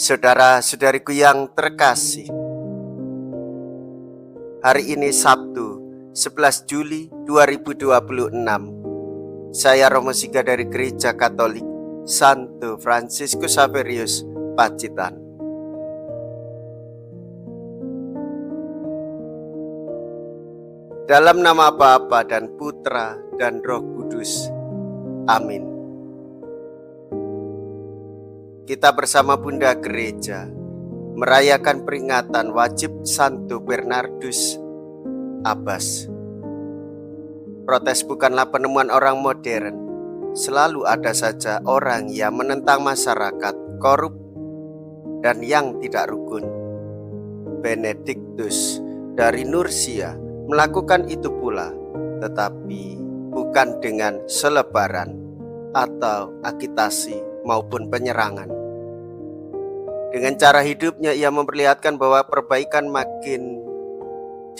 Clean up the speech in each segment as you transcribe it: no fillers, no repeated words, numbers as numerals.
Saudara-saudariku yang terkasih, hari ini Sabtu 11 Juli 2026. Saya Romo Siga dari Gereja Katolik Santo Fransiskus Xaverius, Pacitan. Dalam nama Bapa dan Putra dan Roh Kudus. Amin. Kita bersama Bunda Gereja merayakan peringatan wajib Santo Bernardus Abbas. Protes bukanlah penemuan orang modern. Selalu ada saja orang yang menentang masyarakat korup dan yang tidak rukun. Benediktus dari Nursia melakukan itu pula, tetapi bukan dengan selebaran atau agitasi maupun penyerangan. Dengan cara hidupnya ia memperlihatkan bahwa perbaikan makin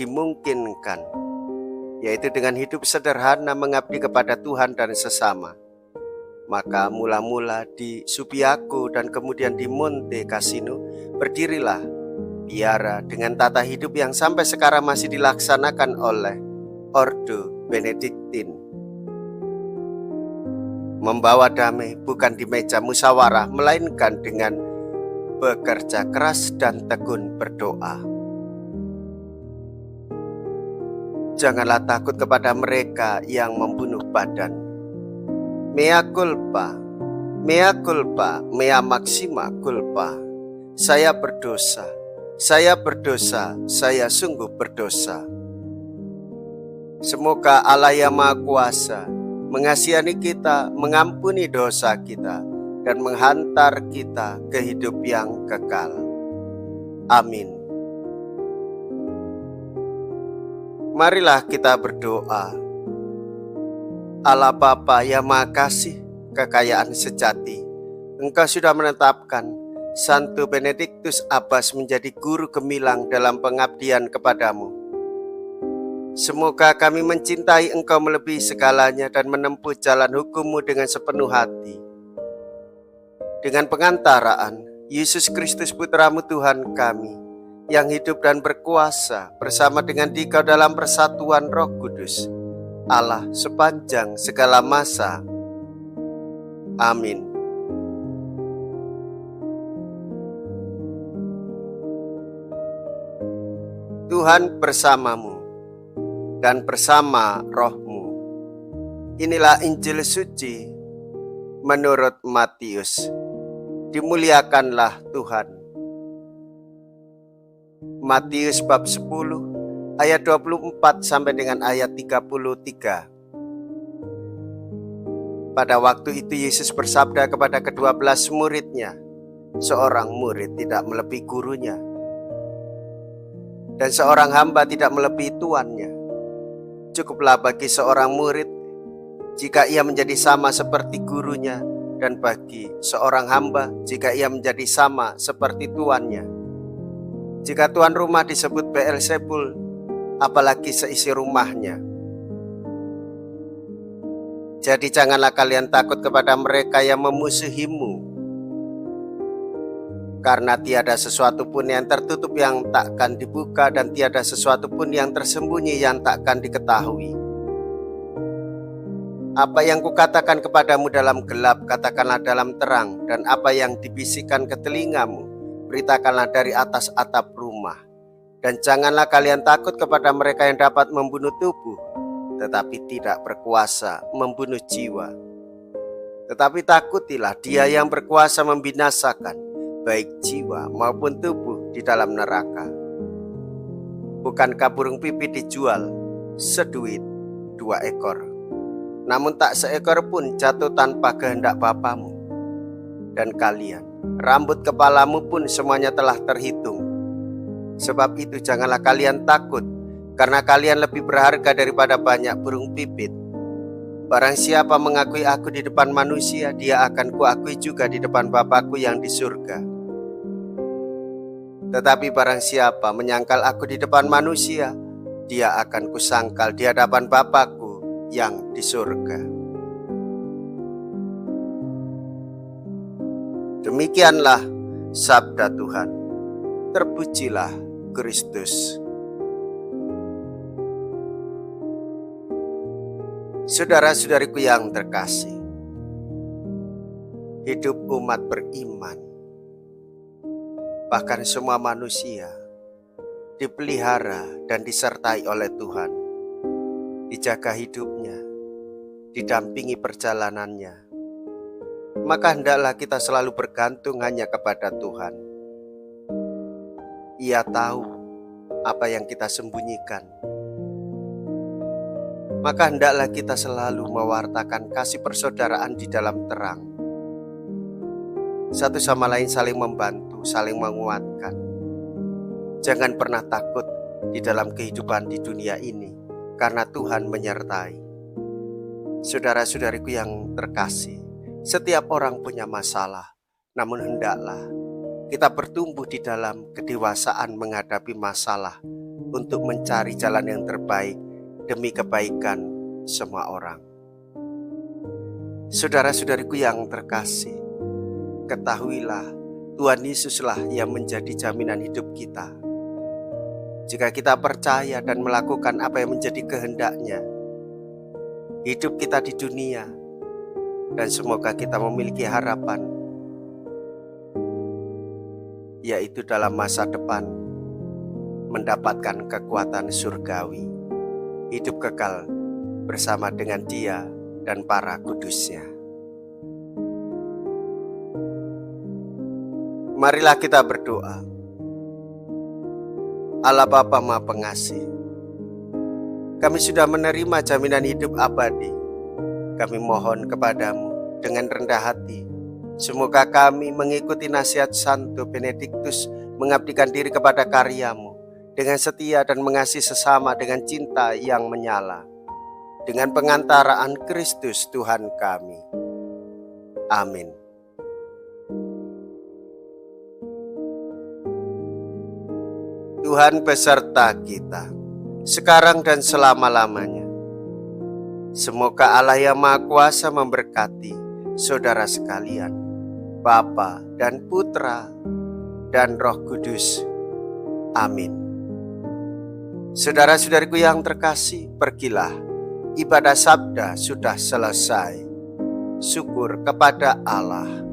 dimungkinkan, yaitu dengan hidup sederhana mengabdi kepada Tuhan dan sesama. Maka mula-mula di Subiaco dan kemudian di Monte Cassino berdirilah biara dengan tata hidup yang sampai sekarang masih dilaksanakan oleh Ordo Benediktin. Membawa damai bukan di meja musyawarah, melainkan dengan bekerja keras dan tekun berdoa. Janganlah takut kepada mereka yang membunuh badan. Mea culpa, mea culpa, mea maxima culpa. Saya berdosa, saya berdosa, saya sungguh berdosa. Semoga Allah yang Maha Kuasa mengasihani kita, mengampuni dosa kita, dan menghantar kita ke hidup yang kekal. Amin. Marilah kita berdoa. Allah Bapa yang Maha Kasih, kekayaan sejati, Engkau sudah menetapkan Santo Benediktus Abbas menjadi guru gemilang dalam pengabdian kepadamu. Semoga kami mencintai Engkau melebihi segalanya dan menempuh jalan hukum-Mu dengan sepenuh hati. Dengan pengantaraan Yesus Kristus Putra-Mu Tuhan kami, yang hidup dan berkuasa bersama dengan Dikau dalam persatuan Roh Kudus, Allah sepanjang segala masa. Amin. Tuhan bersamamu dan bersama rohmu. Inilah Injil suci menurut Matius. Dimuliakanlah Tuhan. Matius bab 10 ayat 24 sampai dengan ayat 33. Pada waktu itu Yesus bersabda kepada ke-12 muridnya, seorang murid tidak melebihi gurunya, dan seorang hamba tidak melebihi tuannya. Cukuplah bagi seorang murid jika ia menjadi sama seperti gurunya, dan bagi seorang hamba jika ia menjadi sama seperti tuannya. Jika tuan rumah disebut Beelzebul, apalagi seisi rumahnya. Jadi janganlah kalian takut kepada mereka yang memusuhimu, karena tiada sesuatu pun yang tertutup yang takkan dibuka, dan tiada sesuatu pun yang tersembunyi yang takkan diketahui. Apa yang kukatakan kepadamu dalam gelap, katakanlah dalam terang, dan apa yang dibisikkan ke telingamu, beritakanlah dari atas atap rumah. Dan janganlah kalian takut kepada mereka yang dapat membunuh tubuh, tetapi tidak berkuasa membunuh jiwa. Tetapi takutilah Dia yang berkuasa membinasakan baik jiwa maupun tubuh di dalam neraka. Bukankah burung pipit dijual seduit 2 ekor? Namun tak seekor pun jatuh tanpa kehendak Bapamu. Dan kalian, rambut kepalamu pun semuanya telah terhitung. Sebab itu janganlah kalian takut, karena kalian lebih berharga daripada banyak burung pipit. Barang siapa mengakui aku di depan manusia, dia akan kuakui juga di depan Bapa-Ku yang di surga. Tetapi barang siapa menyangkal aku di depan manusia, dia akan kusangkal di hadapan Bapa-Ku yang di surga. Demikianlah Sabda Tuhan, terpujilah Kristus. Saudara-saudariku yang terkasih, hidup umat beriman, bahkan semua manusia, dipelihara dan disertai oleh Tuhan, dijaga hidupnya, didampingi perjalanannya. Maka hendaklah kita selalu bergantung hanya kepada Tuhan. Ia tahu apa yang kita sembunyikan. Maka hendaklah kita selalu mewartakan kasih persaudaraan di dalam terang. Satu sama lain saling membantu, saling menguatkan. Jangan pernah takut di dalam kehidupan di dunia ini, karena Tuhan menyertai. Saudara-saudariku yang terkasih, setiap orang punya masalah, namun hendaklah kita bertumbuh di dalam kedewasaan menghadapi masalah untuk mencari jalan yang terbaik demi kebaikan semua orang. Saudara-saudariku yang terkasih, ketahuilah Tuhan Yesuslah yang menjadi jaminan hidup kita. Jika kita percaya dan melakukan apa yang menjadi kehendak-Nya, hidup kita di dunia, dan semoga kita memiliki harapan, yaitu dalam masa depan mendapatkan kekuatan surgawi, hidup kekal bersama dengan Dia dan para kudus-Nya. Marilah kita berdoa. Allah Bapa Maha Pengasih, kami sudah menerima jaminan hidup abadi. Kami mohon kepadamu dengan rendah hati, semoga kami mengikuti nasihat Santo Benediktus, mengabdikan diri kepada karya-Mu dengan setia dan mengasihi sesama dengan cinta yang menyala, dengan pengantaraan Kristus Tuhan kami. Amin. Tuhan beserta kita, sekarang dan selama-lamanya. Semoga Allah yang Maha Kuasa memberkati saudara sekalian, Bapa dan Putra dan Roh Kudus. Amin. Saudara-saudariku yang terkasih, pergilah, ibadah sabda sudah selesai. Syukur kepada Allah.